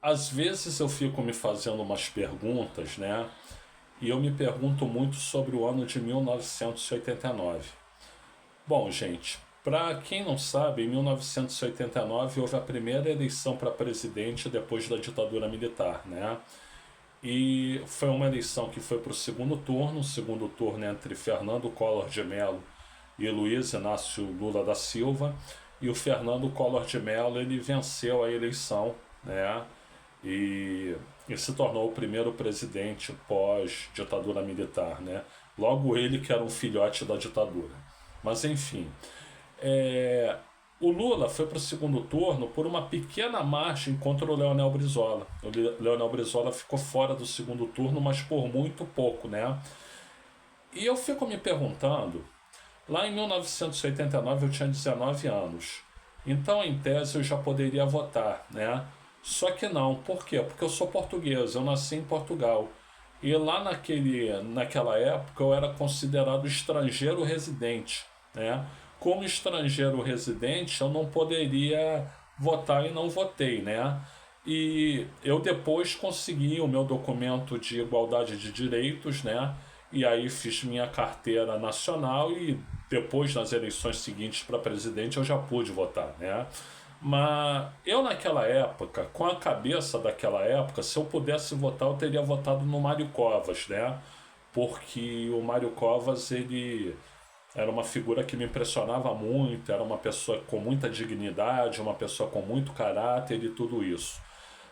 Às vezes eu fico me fazendo umas perguntas, né? E eu me pergunto muito sobre o ano de 1989. Bom, gente, para quem não sabe, em 1989 houve a primeira eleição para presidente depois da ditadura militar, né? E foi uma eleição que foi para o segundo turno entre Fernando Collor de Mello e Luiz Inácio Lula da Silva. E o Fernando Collor de Mello ele venceu a eleição, né? E, e se tornou o primeiro presidente pós-ditadura militar, né? Logo ele que era um filhote da ditadura. Mas enfim, é, o Lula foi para o segundo turno por uma pequena margem contra o Leonel Brizola. O Leonel Brizola ficou fora do segundo turno, mas por muito pouco, né? E eu fico me perguntando, lá em 1989 eu tinha 19 anos, então em tese eu já poderia votar, né? Só que não, por quê? Porque eu sou português, eu nasci em Portugal. E lá naquela época eu era considerado estrangeiro residente, né? Como estrangeiro residente eu não poderia votar e não votei, né? E eu depois consegui o meu documento de igualdade de direitos, né? E aí fiz minha carteira nacional e depois nas eleições seguintes para presidente eu já pude votar, né? Mas eu naquela época, com a cabeça daquela época, se eu pudesse votar, eu teria votado no Mário Covas, né? Porque o Mário Covas, ele era uma figura que me impressionava muito, era uma pessoa com muita dignidade, uma pessoa com muito caráter e tudo isso.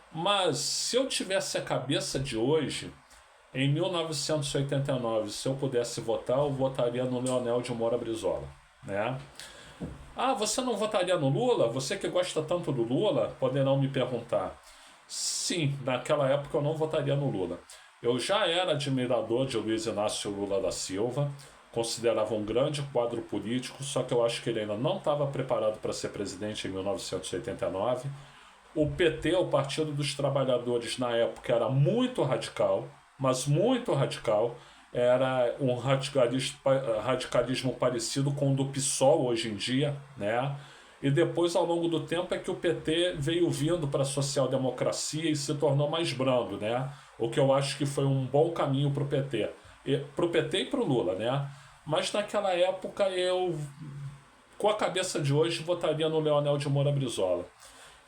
Mas se eu tivesse a cabeça de hoje, em 1989, se eu pudesse votar, eu votaria no Leonel de Moura Brizola, né? Ah, você não votaria no Lula? Você que gosta tanto do Lula, poderão me perguntar. Sim, naquela época eu não votaria no Lula. Eu já era admirador de Luiz Inácio Lula da Silva, considerava um grande quadro político, só que eu acho que ele ainda não estava preparado para ser presidente em 1989. O PT, o Partido dos Trabalhadores, na época era muito radical, mas muito radical. Era um radicalismo parecido com o do PSOL hoje em dia, né? E depois, ao longo do tempo, é que o PT veio vindo para a social-democracia e se tornou mais brando, né? O que eu acho que foi um bom caminho para o PT. Para o PT e para o Lula, né? Mas naquela época eu, com a cabeça de hoje, votaria no Leonel de Moura Brizola.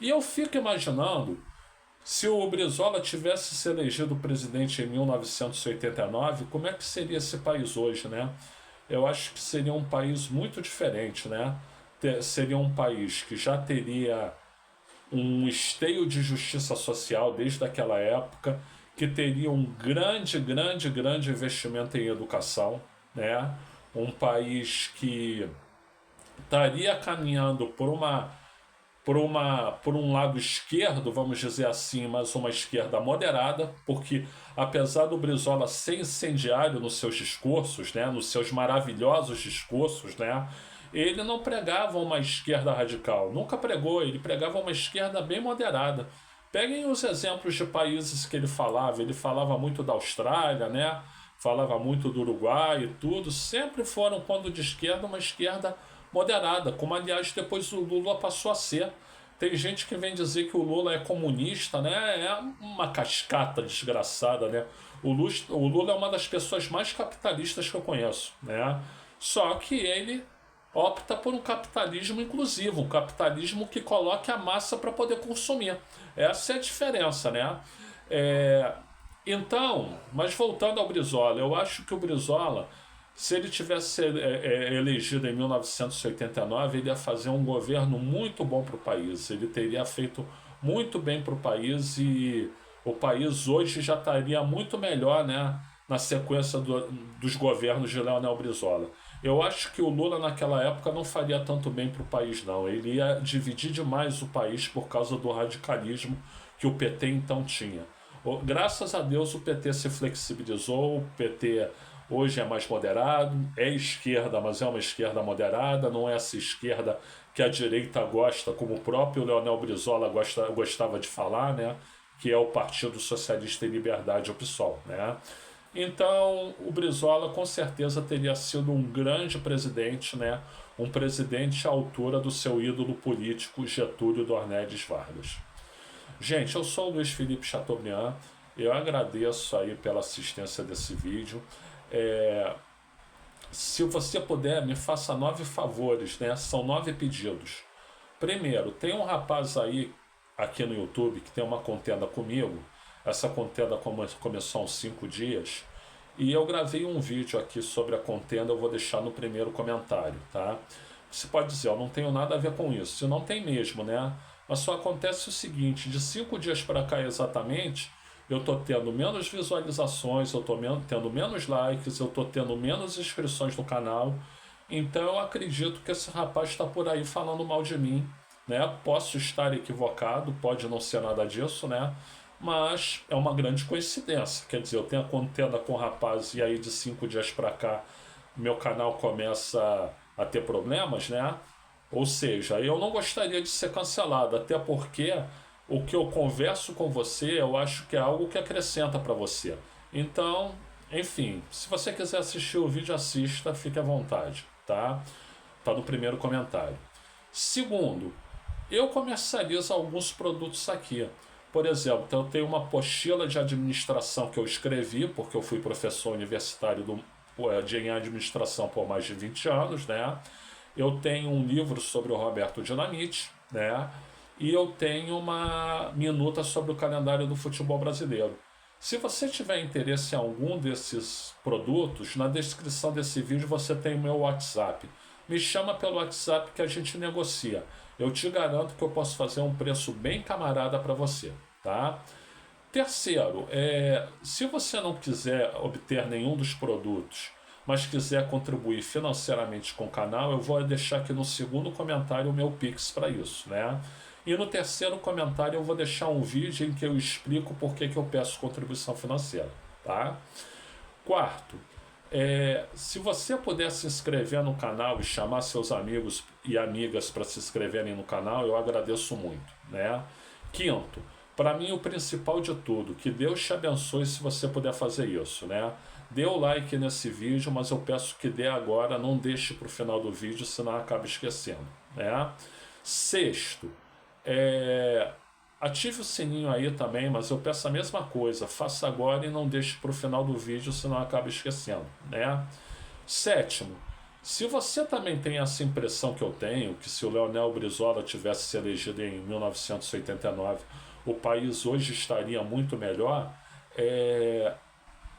E eu fico imaginando se o Brizola tivesse se elegido presidente em 1989, como é que seria esse país hoje, né? Eu acho que seria um país muito diferente, né? Seria um país que já teria um esteio de justiça social desde aquela época, que teria um grande investimento em educação, né? Um país que estaria caminhando por um lado esquerdo, vamos dizer assim, mas uma esquerda moderada, porque apesar do Brizola ser incendiário nos seus discursos, né, nos seus maravilhosos discursos, né, ele não pregava uma esquerda radical, nunca pregou, ele pregava uma esquerda bem moderada. Peguem os exemplos de países que ele falava muito da Austrália, né, falava muito do Uruguai e tudo, sempre foram, quando de esquerda, uma esquerda moderada, como aliás depois o Lula passou a ser. Tem gente que vem dizer que o Lula é comunista, né? É uma cascata desgraçada, né? O Lula é uma das pessoas mais capitalistas que eu conheço, né? Só que ele opta por um capitalismo inclusivo, um capitalismo que coloque a massa para poder consumir. Essa é a diferença, né? É, então, mas voltando ao Brizola, eu acho que o Brizola, se ele tivesse elegido em 1989, ele ia fazer um governo muito bom para o país. Ele teria feito muito bem para o país e o país hoje já estaria muito melhor, né, na sequência dos governos de Leonel Brizola. Eu acho que o Lula naquela época não faria tanto bem para o país, não. Ele ia dividir demais o país por causa do radicalismo que o PT então tinha. Graças a Deus o PT se flexibilizou, o PT hoje é mais moderado, é esquerda, mas é uma esquerda moderada, não é essa esquerda que a direita gosta, como o próprio Leonel Brizola gostava de falar, né? Que é o Partido Socialista e Liberdade, o PSOL, né? Então, o Brizola com certeza teria sido um grande presidente, né? Um presidente à altura do seu ídolo político Getúlio Dornelles Vargas. Gente, eu sou o Luiz Felipe Chateaubriand, eu agradeço aí pela assistência desse vídeo. É, Se você puder, me faça 9 favores, né? São 9 pedidos. Primeiro, tem um rapaz aí aqui no YouTube que tem uma contenda comigo. Essa contenda começou há uns 5 dias. E eu gravei um vídeo aqui sobre a contenda, eu vou deixar no primeiro comentário, tá? Você pode dizer, eu não tenho nada a ver com isso. Se não tem mesmo, né? Mas só acontece o seguinte, de 5 dias para cá exatamente, eu estou tendo menos visualizações, eu estou tendo menos likes, eu estou tendo menos inscrições no canal. Então eu acredito que esse rapaz está por aí falando mal de mim, né? Posso estar equivocado, pode não ser nada disso, né? Mas é uma grande coincidência. Quer dizer, eu tenho a contenda com o rapaz e aí de 5 dias para cá meu canal começa a ter problemas, né? Ou seja, eu não gostaria de ser cancelado, até porque o que eu converso com você, eu acho que é algo que acrescenta para você. Então, enfim, se você quiser assistir o vídeo, assista, fique à vontade, tá? Tá no primeiro comentário. Segundo, eu comercializo alguns produtos aqui. Por exemplo, eu tenho uma apostila de administração que eu escrevi, porque eu fui professor universitário em administração por mais de 20 anos, né? Eu tenho um livro sobre o Roberto Dinamite, né? E eu tenho uma minuta sobre o calendário do futebol brasileiro. Se você tiver interesse em algum desses produtos, na descrição desse vídeo você tem o meu WhatsApp. Me chama pelo WhatsApp que a gente negocia. Eu te garanto que eu posso fazer um preço bem camarada para você, tá? Terceiro, se você não quiser obter nenhum dos produtos, mas quiser contribuir financeiramente com o canal, eu vou deixar aqui no segundo comentário o meu Pix para isso, né? E no terceiro comentário eu vou deixar um vídeo em que eu explico por que eu peço contribuição financeira, tá? Quarto, se você puder se inscrever no canal e chamar seus amigos e amigas para se inscreverem no canal, eu agradeço muito, né? Quinto, para mim o principal de tudo, que Deus te abençoe se você puder fazer isso, né? Dê o like nesse vídeo, mas eu peço que dê agora, não deixe para o final do vídeo, senão acaba esquecendo, né? Sexto, ative o sininho aí também, mas eu peço a mesma coisa, faça agora e não deixe para o final do vídeo, senão acaba esquecendo, né? Sétimo, se você também tem essa impressão que eu tenho, que se o Leonel Brizola tivesse se elegido em 1989, o país hoje estaria muito melhor,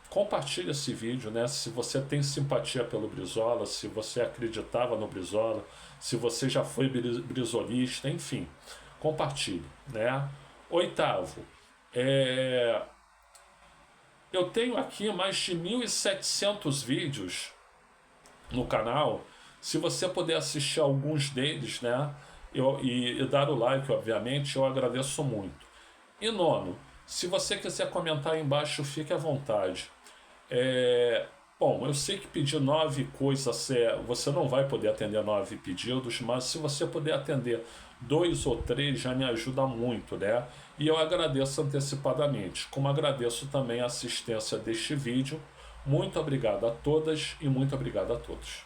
compartilhe esse vídeo, né? Se você tem simpatia pelo Brizola, se você acreditava no Brizola, se você já foi brizolista, enfim, compartilhe, né? Oitavo, eu tenho aqui mais de 1.700 vídeos no canal. Se você puder assistir alguns deles, né? E dar o like, obviamente, eu agradeço muito. E nono, se você quiser comentar aí embaixo, fique à vontade. Bom, eu sei que pedir 9 coisas, você não vai poder atender 9 pedidos, mas se você puder atender 2 ou 3 já me ajuda muito, né? E eu agradeço antecipadamente, como agradeço também a assistência deste vídeo. Muito obrigado a todas e muito obrigado a todos.